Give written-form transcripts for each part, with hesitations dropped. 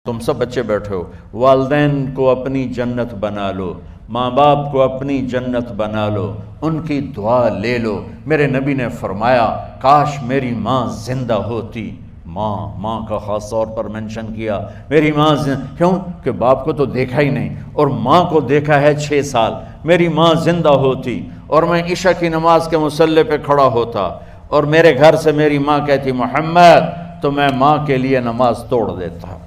تم سب بچے بیٹھے ہو، والدین کو اپنی جنت بنا لو، ماں باپ کو اپنی جنت بنا لو، ان کی دعا لے لو۔ میرے نبی نے فرمایا کاش میری ماں زندہ ہوتی۔ ماں کا خاص طور پر منشن کیا، میری ماں کیوں کہ باپ کو تو دیکھا ہی نہیں اور ماں کو دیکھا ہے 6 سال۔ میری ماں زندہ ہوتی اور میں عشاء کی نماز کے مصلی پہ کھڑا ہوتا اور میرے گھر سے میری ماں کہتی محمد، تو میں ماں کے لیے نماز توڑ دیتا۔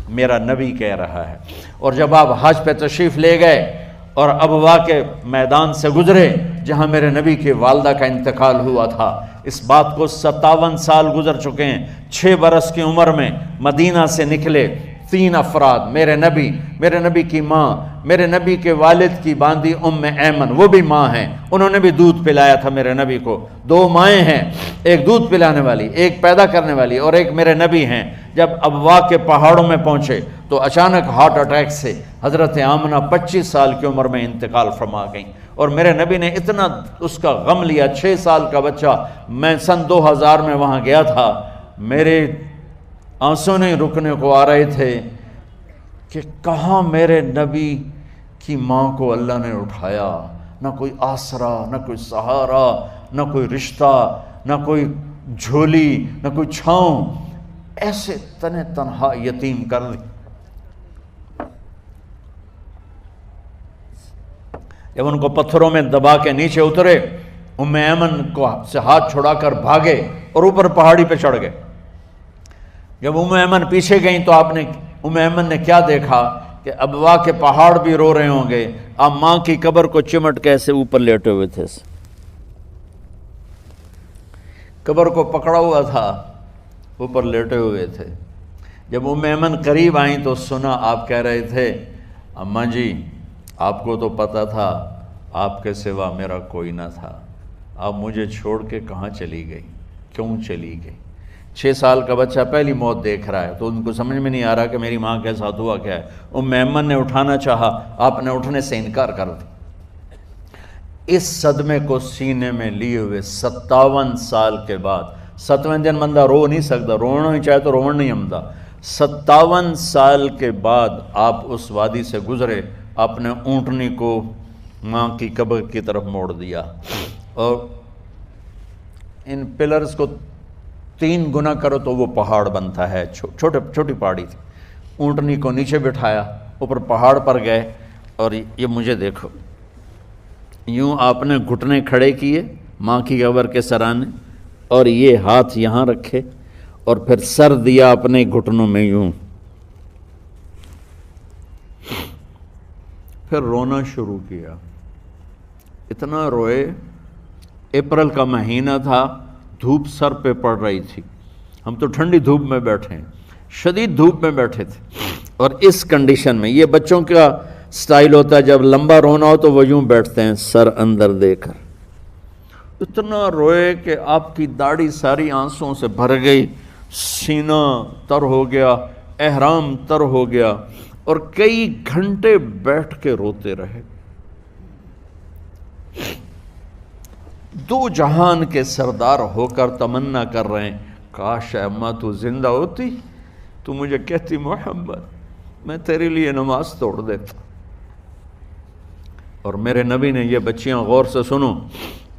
میرا نبی کہہ رہا ہے۔ اور جب آپ حج پہ تشریف لے گئے اور ابوا کے میدان سے گزرے جہاں میرے نبی کی والدہ کا انتقال ہوا تھا، اس بات کو 57 سال گزر چکے ہیں۔ 6 برس کی عمر میں مدینہ سے نکلے 3 افراد، میرے نبی کی ماں، میرے نبی کے والد کی باندی ام ایمن، وہ بھی ماں ہیں، انہوں نے بھی دودھ پلایا تھا میرے نبی کو۔ 2 مائیں ہیں، ایک دودھ پلانے والی، ایک پیدا کرنے والی، اور ایک میرے نبی ہیں۔ جب ابوا کے پہاڑوں میں پہنچے تو اچانک ہارٹ اٹیک سے حضرت آمنہ 25 سال کی عمر میں انتقال فرما گئیں، اور میرے نبی نے اتنا اس کا غم لیا۔ 6 سال کا بچہ، میں سن 2000 میں وہاں گیا تھا، میرے آنسو نہیں رکنے کو آ رہے تھے کہ کہاں میرے نبی کی ماں کو اللہ نے اٹھایا، نہ کوئی آسرا، نہ کوئی سہارا، نہ کوئی رشتہ، نہ کوئی جھولی، نہ کوئی چھاؤں، ایسے تنہا یتیم کر دی۔ جب ان کو پتھروں میں دبا کے نیچے اترے، ام ایمن کو سے ہاتھ چھڑا کر بھاگے اور اوپر پہاڑی پہ چڑھ گئے۔ جب ام ایمن پیچھے گئیں تو ام ایمن نے کیا دیکھا کہ ابوا کے پہاڑ بھی رو رہے ہوں گے، آپ ماں کی قبر کو چمٹ کے ایسے اوپر لیٹے ہوئے تھے، قبر کو پکڑا ہوا تھا، اوپر لیٹے ہوئے تھے۔ جب ام ایمن قریب آئیں تو سنا آپ کہہ رہے تھے اماں جی آپ کو تو پتہ تھا آپ کے سوا میرا کوئی نہ تھا، آپ مجھے چھوڑ کے کہاں چلی گئی، کیوں چلی گئی؟ 6 سال کا بچہ پہلی موت دیکھ رہا ہے تو ان کو سمجھ میں نہیں آ رہا کہ میری ماں کے ساتھ ہوا کیا ہے۔ ام ایمن نے اٹھانا چاہا، آپ نے اٹھنے سے انکار کر دیا۔ اس صدمے کو سینے میں لیے ہوئے 57 سال کے بعد، 7ویں دن بندہ رو نہیں سکتا، رونا ہی چاہے تو رونا نہیں آمدا، 57 سال کے بعد آپ اس وادی سے گزرے، اپنے اونٹنی کو ماں کی قبر کی طرف موڑ دیا، اور ان پلرز کو 3 گنا کرو تو وہ پہاڑ بنتا ہے، چھوٹی پہاڑی تھی۔ اونٹنی کو نیچے بٹھایا، اوپر پہاڑ پر گئے، اور یہ مجھے دیکھو، یوں آپ نے گھٹنے کھڑے کیے ماں کی قبر کے سرانے، اور یہ ہاتھ یہاں رکھے اور پھر سر دیا اپنے گھٹنوں میں یوں، پھر رونا شروع کیا۔ اتنا روئے، اپریل کا مہینہ تھا، دھوپ سر پہ پڑ رہی تھی، ہم تو ٹھنڈی دھوپ میں بیٹھے ہیں، شدید دھوپ میں بیٹھے تھے، اور اس کنڈیشن میں یہ بچوں کا سٹائل ہوتا ہے جب لمبا رونا ہو تو وہ یوں بیٹھتے ہیں سر اندر دے کر۔ اتنا روئے کہ آپ کی داڑھی ساری آنسوؤں سے بھر گئی، سینہ تر ہو گیا، احرام تر ہو گیا، اور کئی گھنٹے بیٹھ کے روتے رہے۔ 2 جہان کے سردار ہو کر تمنا کر رہے ہیں کاش اماں تو زندہ ہوتی، تو مجھے کہتی محمد میں تیرے لیے نماز توڑ دیتا۔ اور میرے نبی نے، یہ بچیاں غور سے سنو،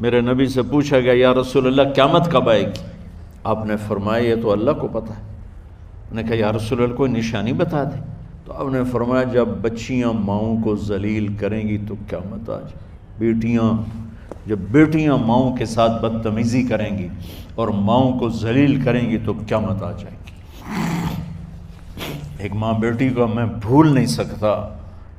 میرے نبی سے پوچھا گیا یا رسول اللہ قیامت کب آئے گی؟ آپ نے فرمایا یہ تو اللہ کو پتہ ہے۔ میں نے کہا یا رسول اللہ کوئی نشانی بتا دیں، تو آپ نے فرمایا جب بچیاں ماؤں کو ذلیل کریں گی تو قیامت آ جائے۔ جب بیٹیاں ماؤں کے ساتھ بدتمیزی کریں گی اور ماؤں کو ذلیل کریں گی تو قیامت آ جائے گی۔ ایک ماں بیٹی کو میں بھول نہیں سکتا،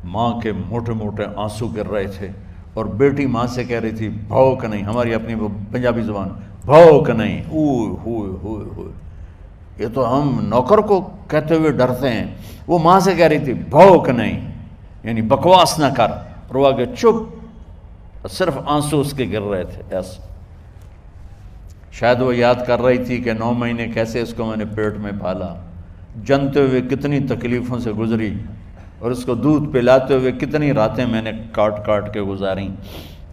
ماں کے موٹے موٹے آنسو گر رہے تھے، اور بیٹی ماں سے کہہ رہی تھی بھوک نہیں، ہماری اپنی پنجابی زبان، بھوک نہیں، اوئے ہوئے ہوئے ہوئے، یہ تو ہم نوکر کو کہتے ہوئے ڈرتے ہیں، وہ ماں سے کہہ رہی تھی بھوک نہیں، یعنی بکواس نہ کر، رو آگے چپ، صرف آنسو اس کے گر رہے تھے ایسا۔ شاید وہ یاد کر رہی تھی کہ 9 مہینے کیسے اس کو میں نے پیٹ میں پالا، جنتے ہوئے کتنی تکلیفوں سے گزری، اور اس کو دودھ پلاتے ہوئے کتنی راتیں میں نے کاٹ کاٹ کے گزاریں،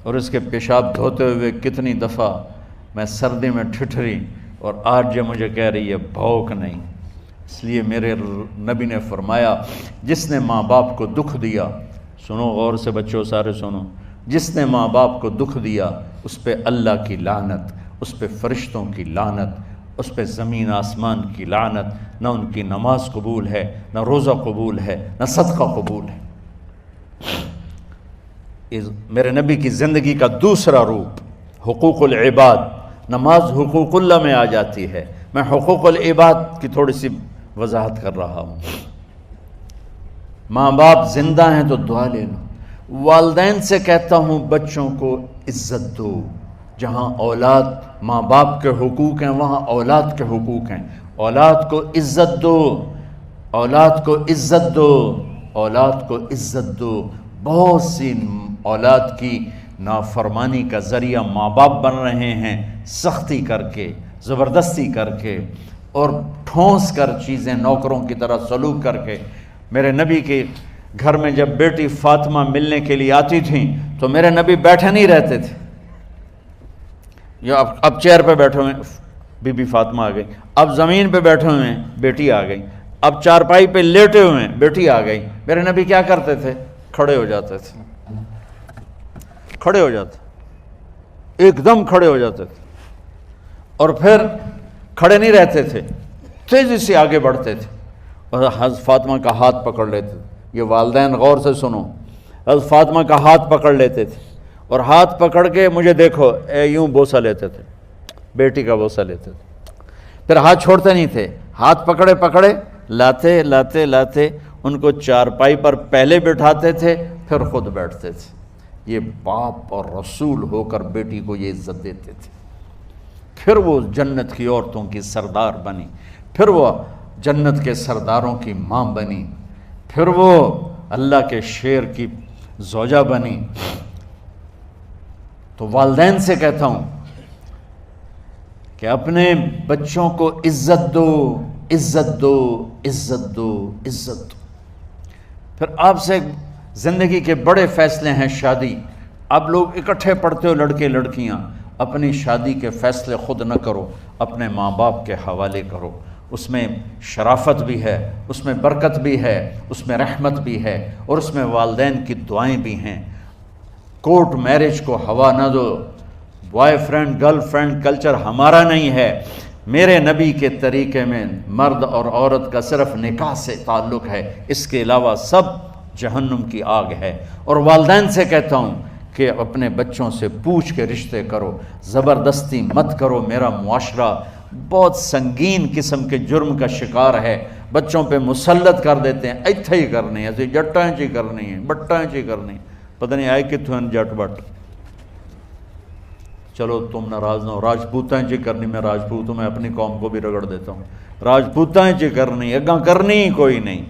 اور اس کے پیشاب دھوتے ہوئے کتنی دفعہ میں سردی میں ٹھٹھری، اور آج یہ مجھے کہہ رہی ہے بھوک نہیں۔ اس لیے میرے نبی نے فرمایا جس نے ماں باپ کو دکھ دیا، سنو غور سے بچوں سارے سنو، جس نے ماں باپ کو دکھ دیا اس پہ اللہ کی لعنت، اس پہ فرشتوں کی لعنت، اس پہ زمین آسمان کی لعنت، نہ ان کی نماز قبول ہے، نہ روزہ قبول ہے، نہ صدقہ قبول ہے۔ میرے نبی کی زندگی کا دوسرا روپ حقوق العباد، نماز حقوق اللہ میں آ جاتی ہے، میں حقوق العباد کی تھوڑی سی وضاحت کر رہا ہوں۔ ماں باپ زندہ ہیں تو دعا لے لو۔ والدین سے کہتا ہوں بچوں کو عزت دو، جہاں اولاد ماں باپ کے حقوق ہیں وہاں اولاد کے حقوق ہیں، اولاد کو عزت دو، اولاد کو عزت دو، اولاد کو عزت دو۔ بہت سی اولاد کی نافرمانی کا ذریعہ ماں باپ بن رہے ہیں، سختی کر کے، زبردستی کر کے اور ٹھونس کر چیزیں نوکروں کی طرح سلوک کر کے۔ میرے نبی کے گھر میں جب بیٹی فاطمہ ملنے کے لیے آتی تھیں تو میرے نبی بیٹھے نہیں رہتے تھے، یا اب چیئر پہ بیٹھے ہوئے بی بی فاطمہ آ گئی، اب زمین پہ بیٹھے ہوئے ہیں بیٹی آ گئی، اب چارپائی پہ لیٹے ہوئے ہیں بیٹی آ گئی۔ میرے نبی کیا کرتے تھے؟ کھڑے ہو جاتے تھے، کھڑے ہو جاتے، ایک دم کھڑے ہو جاتے تھے، اور پھر کھڑے نہیں رہتے تھے، تیزی سے آگے بڑھتے تھے اور حضرت فاطمہ کا ہاتھ پکڑ لیتے تھے۔ یہ والدین غور سے سنو، حضرت فاطمہ کا ہاتھ پکڑ لیتے تھے اور ہاتھ پکڑ کے مجھے دیکھو یوں بوسہ لیتے تھے، بیٹی کا بوسہ لیتے تھے، پھر ہاتھ چھوڑتے نہیں تھے، ہاتھ پکڑے پکڑے لاتے لاتے لاتے ان کو چارپائی پر پہلے بٹھاتے تھے پھر خود بیٹھتے تھے۔ یہ باپ اور رسول ہو کر بیٹی کو یہ عزت دیتے تھے۔ پھر وہ جنت کی عورتوں کی سردار بنی، پھر وہ جنت کے سرداروں کی ماں بنی، پھر وہ اللہ کے شیر کی زوجہ بنی۔ تو والدین سے کہتا ہوں کہ اپنے بچوں کو عزت دو، عزت دو، عزت دو، عزت دو۔ پھر آپ سے زندگی کے بڑے فیصلے ہیں شادی۔ اب لوگ اکٹھے پڑھتے ہو لڑکے لڑکیاں، اپنی شادی کے فیصلے خود نہ کرو، اپنے ماں باپ کے حوالے کرو۔ اس میں شرافت بھی ہے، اس میں برکت بھی ہے، اس میں رحمت بھی ہے، اور اس میں والدین کی دعائیں بھی ہیں۔ کورٹ میرج کو ہوا نہ دو، boyfriend girlfriend culture ہمارا نہیں ہے۔ میرے نبی کے طریقے میں مرد اور عورت کا صرف نکاح سے تعلق ہے، اس کے علاوہ سب جہنم کی آگ ہے۔ اور والدین سے کہتا ہوں کہ اپنے بچوں سے پوچھ کے رشتے کرو، زبردستی مت کرو۔ میرا معاشرہ بہت سنگین قسم کے جرم کا شکار ہے، بچوں پہ مسلط کر دیتے ہیں، ایتھے ہی کرنی ہے، جٹائیں چی کرنی ہے، بٹائیں چی کرنی، پتہ نہیں آئے کتوں ہیں جٹ بٹ۔ چلو تم ناراض نہ ہو، راجپوتائیں چی کرنی، میں راجپوت ہوں، میں اپنی قوم کو بھی رگڑ دیتا ہوں، راجپوتائیں چی کرنی، اگاں کرنی ہی کوئی نہیں۔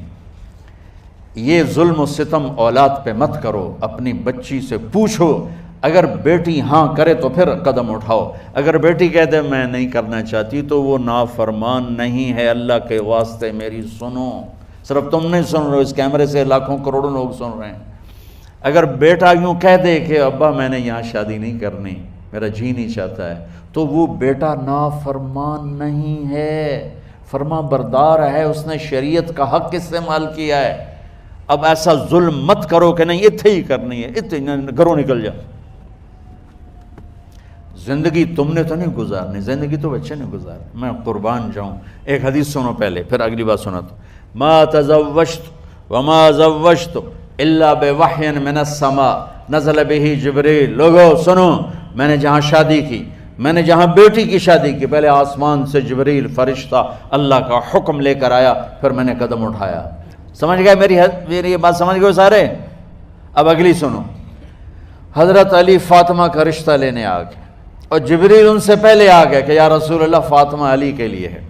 یہ ظلم و ستم اولاد پہ مت کرو، اپنی بچی سے پوچھو، اگر بیٹی ہاں کرے تو پھر قدم اٹھاؤ، اگر بیٹی کہہ دے میں نہیں کرنا چاہتی تو وہ نافرمان نہیں ہے۔ اللہ کے واسطے میری سنو، صرف تم نہیں سن رہے ہو، اس کیمرے سے لاکھوں کروڑوں لوگ سن رہے ہیں۔ اگر بیٹا یوں کہہ دے کہ ابا میں نے یہاں شادی نہیں کرنی، میرا جی نہیں چاہتا ہے، تو وہ بیٹا نافرمان نہیں ہے، فرما بردار ہے، اس نے شریعت کا حق استعمال کیا ہے۔ اب ایسا ظلم مت کرو کہ نہیں اتھے ہی کرنی ہے، اتھے گھروں نکل جا۔ زندگی تم نے تو نہیں گزارنی، زندگی تو بچے نے گزارنی، میں قربان جاؤں۔ ایک حدیث سنو پہلے، پھر اگلی بات سناتا ہوں۔ ما تزوجت وما زوجت الا بوحی من السماء نزل به جبریل۔ لوگو سنو، میں نے جہاں شادی کی، میں نے جہاں بیٹی کی شادی کی، پہلے آسمان سے جبریل فرشتہ اللہ کا حکم لے کر آیا، پھر میں نے قدم اٹھایا۔ سمجھ گئے میری یہ بات؟ سمجھ گئے سارے؟ اب اگلی سنو۔ حضرت علی فاطمہ کا رشتہ لینے آ گئے اور جبریل ان سے پہلے آ گئے کہ یا رسول اللہ فاطمہ علی کے لیے ہے۔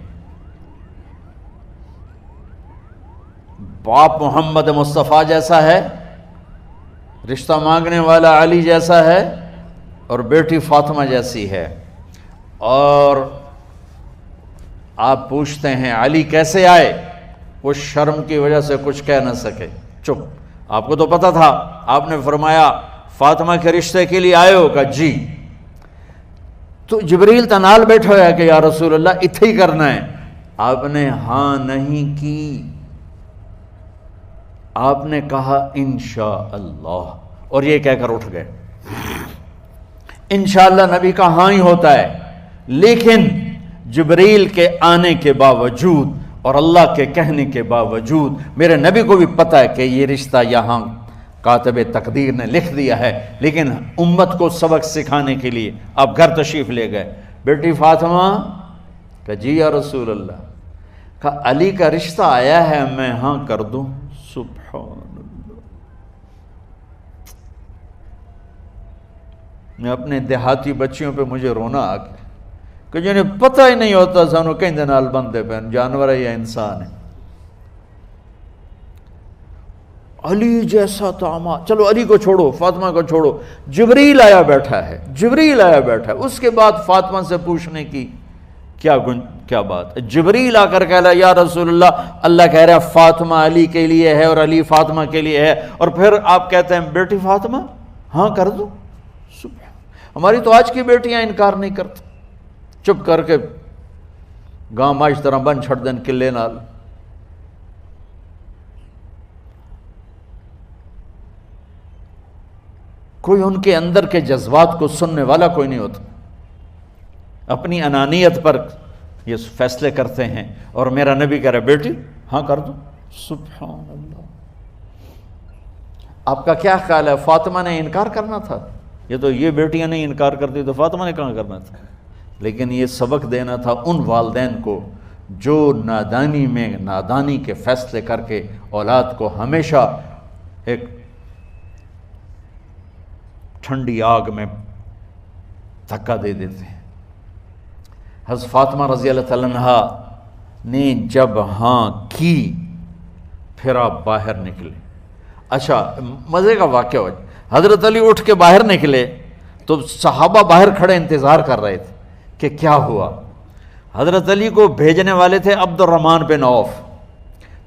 باپ محمد مصطفیٰ جیسا ہے، رشتہ مانگنے والا علی جیسا ہے، اور بیٹی فاطمہ جیسی ہے۔ اور آپ پوچھتے ہیں علی کیسے آئے؟ وہ شرم کی وجہ سے کچھ کہہ نہ سکے، چپ۔ آپ کو تو پتہ تھا، آپ نے فرمایا فاطمہ کے رشتے کے لیے آئے ہو؟ کہا جی۔ تو جبریل تنال بیٹھا ہوا ہے کہ یا رسول اللہ اتھے ہی کرنا ہے۔ آپ نے ہاں نہیں کی، آپ نے کہا انشاءاللہ، اور یہ کہہ کر اٹھ گئے۔ انشاءاللہ نبی کا ہاں ہی ہوتا ہے، لیکن جبریل کے آنے کے باوجود اور اللہ کے کہنے کے باوجود میرے نبی کو بھی پتہ ہے کہ یہ رشتہ یہاں کاتب تقدیر نے لکھ دیا ہے، لیکن امت کو سبق سکھانے کے لیے آپ گھر تشریف لے گئے۔ بیٹی فاطمہ کہ جی یا رسول اللہ، کہا علی کا رشتہ آیا ہے، میں ہاں کر دوں؟ سبحان اللہ۔ میں اپنے دیہاتی بچیوں پہ مجھے رونا آ گیا کہ جنہیں پتہ ہی نہیں ہوتا سانو کہیں دے نال بندے پہ جانور ہے یا انسان ہے۔ علی جیسا داماد، چلو علی کو چھوڑو، فاطمہ کو چھوڑو، جبریل آیا بیٹھا ہے، جبریل آیا بیٹھا ہے۔ اس کے بعد فاطمہ سے پوچھنے کی کیا بات ہے؟ جبریل آ کر کہہ رہا یا رسول اللہ، اللہ کہہ رہا ہے فاطمہ علی کے لیے ہے اور علی فاطمہ کے لیے ہے، اور پھر آپ کہتے ہیں بیٹی فاطمہ ہاں کر دو۔ ہماری تو آج کی بیٹیاں انکار نہیں کرتی، چپ کر کے گاں ماش طرح بن چھڑ دین کلے نال۔ کوئی ان کے اندر کے جذبات کو سننے والا کوئی نہیں ہوتا، اپنی انانیت پر یہ فیصلے کرتے ہیں، اور میرا نبی کہہ رہا بیٹی ہاں کر دو۔ سبحان اللہ۔ آپ کا کیا خیال ہے فاطمہ نے انکار کرنا تھا؟ یہ تو یہ بیٹیاں نہیں انکار کرتی تو فاطمہ نے کہاں کرنا تھا؟ لیکن یہ سبق دینا تھا ان والدین کو جو نادانی میں نادانی کے فیصلے کر کے اولاد کو ہمیشہ ایک ٹھنڈی آگ میں دھکا دے دیتے ہیں۔ حضرت فاطمہ رضی اللہ تعالیٰ عنہا نے جب ہاں کی پھر آپ باہر نکلے۔ اچھا مزے کا واقعہ ہو، حضرت علی اٹھ کے باہر نکلے تو صحابہ باہر کھڑے انتظار کر رہے تھے کہ کیا ہوا۔ حضرت علی کو بھیجنے والے تھے عبد الرحمن بن عوف۔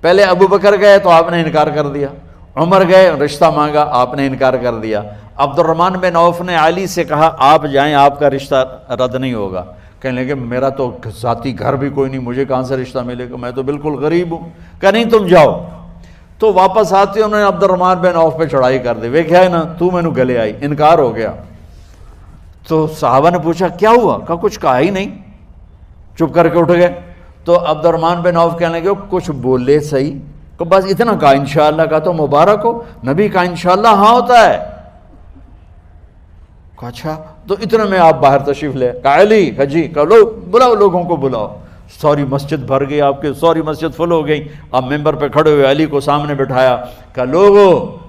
پہلے ابو بکر گئے تو آپ نے انکار کر دیا، عمر گئے رشتہ مانگا، آپ نے انکار کر دیا۔ عبد الرحمن بن عوف نے علی سے کہا آپ جائیں، آپ کا رشتہ رد نہیں ہوگا۔ کہنے لگے میرا تو ذاتی گھر بھی کوئی نہیں، مجھے کہاں سے رشتہ ملے گا، میں تو بالکل غریب ہوں۔ کہا نہیں تم جاؤ۔ تو واپس آتے انہوں نے عبد الرحمن بن عوف پہ چڑھائی کر دی، ویکھیا ہے نا تو میں نو گلے آئی، انکار ہو گیا۔ تو صحابہ نے پوچھا کیا ہوا؟ کہا کچھ کہا ہی نہیں، چپ کر کے اٹھ گئے۔ تو عبد الرحمن بن عوف کہنے لگے کچھ بولے صحیح، کہ بس اتنا کہا انشاءاللہ، کہا تو مبارک ہو، نبی کا انشاءاللہ ہاں ہوتا ہے۔ کہا اچھا، تو اتنے میں آپ باہر تشریف لے۔ کہا علی، کہا جی، کہا لو بلاؤ، لوگوں کو بلاؤ۔ ساری مسجد بھر گئی، آپ کے ساری مسجد فل ہو گئی۔ آپ ممبر پہ کھڑے ہوئے علی کو سامنے بٹھایا، کہا لوگو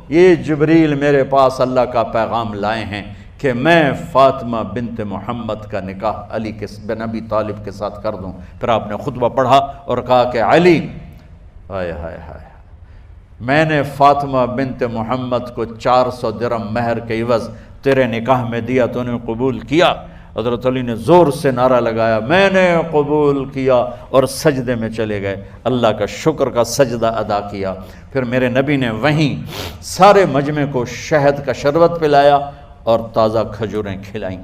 یہ جبریل میرے پاس اللہ کا پیغام لائے ہیں کہ میں فاطمہ بنت محمد کا نکاح علی بن ابی طالب کے ساتھ کر دوں۔ پھر آپ نے خطبہ پڑھا اور کہا کہ علی، ہائے ہائے ہائے، میں نے فاطمہ بنت محمد کو 400 درہم مہر کے عوض تیرے نکاح میں دیا، تو نے قبول کیا؟ حضرت علی نے زور سے نعرہ لگایا میں نے قبول کیا، اور سجدے میں چلے گئے، اللہ کا شکر کا سجدہ ادا کیا۔ پھر میرے نبی نے وہیں سارے مجمع کو شہد کا شربت پلایا اور تازہ کھجوریں کھلائیں،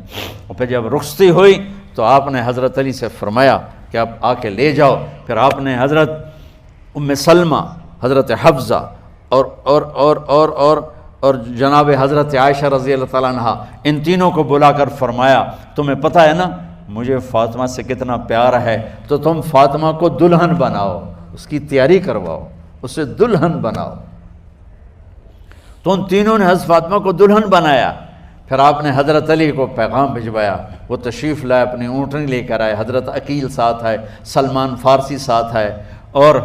اور پھر جب رخصتی ہوئی تو آپ نے حضرت علی سے فرمایا کہ آپ آ کے لے جاؤ۔ پھر آپ نے حضرت ام سلمہ، حضرت حفصہ اور جناب حضرت عائشہ رضی اللہ تعالیٰ عنہ، ان تینوں کو بلا کر فرمایا تمہیں پتہ ہے نا مجھے فاطمہ سے کتنا پیار ہے، تو تم فاطمہ کو دلہن بناؤ، اس کی تیاری کرواؤ، اسے دلہن بناؤ۔ تو ان تینوں نے حضرت فاطمہ کو دلہن بنایا۔ پھر آپ نے حضرت علی کو پیغام بھجوایا، وہ تشریف لائے، اپنی اونٹنی لے کر آئے، حضرت عقیل ساتھ ہے، سلمان فارسی ساتھ ہے، اور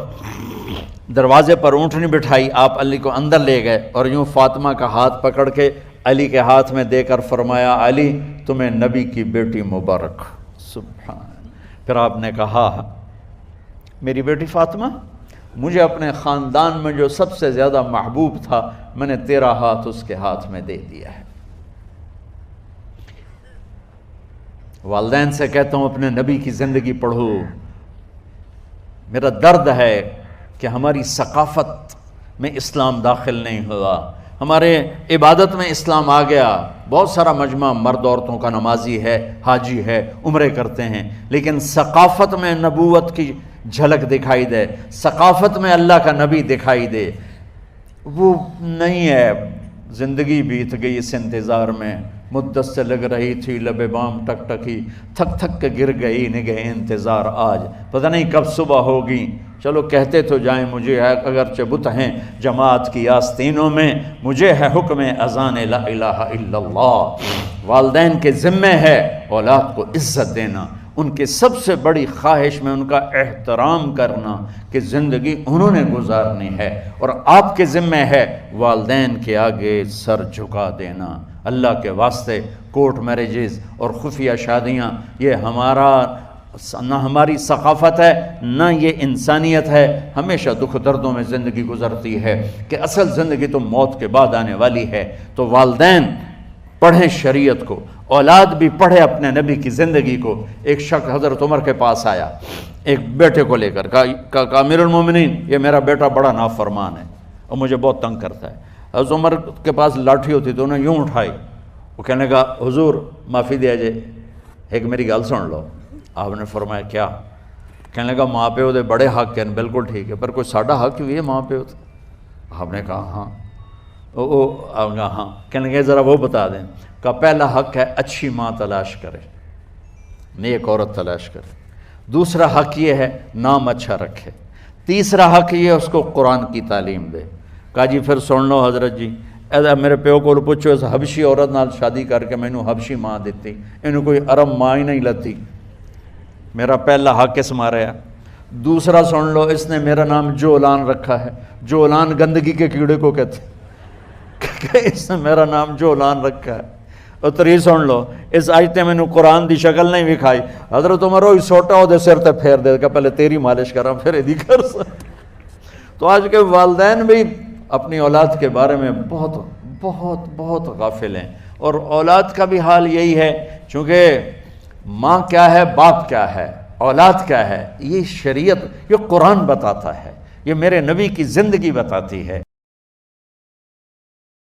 دروازے پر اونٹنی بٹھائی، آپ علی کو اندر لے گئے اور یوں فاطمہ کا ہاتھ پکڑ کے علی کے ہاتھ میں دے کر فرمایا علی تمہیں نبی کی بیٹی مبارک۔ سبحان۔ پھر آپ نے کہا میری بیٹی فاطمہ، مجھے اپنے خاندان میں جو سب سے زیادہ محبوب تھا میں نے تیرا ہاتھ اس کے ہاتھ میں دے دیا ہے۔ والدین سے کہتا ہوں اپنے نبی کی زندگی پڑھو۔ میرا درد ہے کہ ہماری ثقافت میں اسلام داخل نہیں ہوا، ہمارے عبادت میں اسلام آ گیا، بہت سارا مجمع مرد عورتوں کا نمازی ہے، حاجی ہے، عمرے کرتے ہیں، لیکن ثقافت میں نبوت کی جھلک دکھائی دے، ثقافت میں اللہ کا نبی دکھائی دے، وہ نہیں ہے۔ زندگی بیت گئی اس انتظار میں، مدت سے لگ رہی تھی لب بام ٹک ٹکی، تھک تھک کے گر گئی نگہ انتظار آج، پتہ نہیں کب صبح ہوگی۔ چلو کہتے تو جائیں مجھے ہے اگرچہ بت ہیں جماعت کی آستینوں میں، مجھے ہے حکم اذان لا الہ الا اللہ۔ والدین کے ذمہ ہے اولاد کو عزت دینا، ان کے سب سے بڑی خواہش میں ان کا احترام کرنا کہ زندگی انہوں نے گزارنی ہے، اور آپ کے ذمہ ہے والدین کے آگے سر جھکا دینا۔ اللہ کے واسطے کورٹ میرجز اور خفیہ شادیاں یہ نہ ہماری ثقافت ہے نہ یہ انسانیت ہے، ہمیشہ دکھ دردوں میں زندگی گزرتی ہے کہ اصل زندگی تو موت کے بعد آنے والی ہے۔ تو والدین پڑھیں شریعت کو، اولاد بھی پڑھے اپنے نبی کی زندگی کو۔ ایک شخص حضرت عمر کے پاس آیا ایک بیٹے کو لے کر، کہا امیر المومنین یہ میرا بیٹا بڑا نافرمان ہے اور مجھے بہت تنگ کرتا ہے۔ حضرت عمر کے پاس لاٹھی ہوتی تو انہوں نے یوں اٹھائی، وہ کہنے لگا حضور معافی دیا جائے، ایک میری گل سن لو۔ آپ نے فرمایا کیا؟ کہنے لگا ماں پیو دے بڑے حق ہیں، بالکل ٹھیک ہے، پر کوئی ساڈا حق بھی ہے ماں پیو تے؟ آپ نے کہا ہاں۔ آپ نے کہا ہاں۔ کہنے لگے ذرا وہ بتا دیں۔ کہا پہلا حق ہے اچھی ماں تلاش کرے، نیک عورت تلاش کرے۔ دوسرا حق یہ ہے نام اچھا رکھے۔ تیسرا حق یہ ہے اس کو قرآن کی تعلیم دے۔ کہا جی پھر سن لو حضرت جی، میرے پیو کو پوچھو اس حبشی عورت نال شادی کر کے مینوں حبشی ماں دیتی، انہوں کوئی عرب ماں ہی نہیں لتی، میرا پہلا حق اس مارے ہے۔ دوسرا سن لو، اس نے میرا نام جولان رکھا ہے، جولان گندگی کے کیڑے کو کہتے کہ اس نے میرا نام جولان رکھا ہے۔ اور تری سن لو، اس آج تے مینوں قرآن دی شکل نہیں وکھائی، حضرت عمر ہوئی سوٹا ہو دے سر تے پھیر دے کہ پہلے تیری مالش کراں پھر ایدی کر سکتا۔ تو آج کے والدین بھی اپنی اولاد کے بارے میں بہت بہت بہت غافل ہیں، اور اولاد کا بھی حال یہی ہے، چونکہ ماں کیا ہے باپ کیا ہے اولاد کیا ہے، یہ شریعت، یہ قرآن بتاتا ہے، یہ میرے نبی کی زندگی بتاتی ہے۔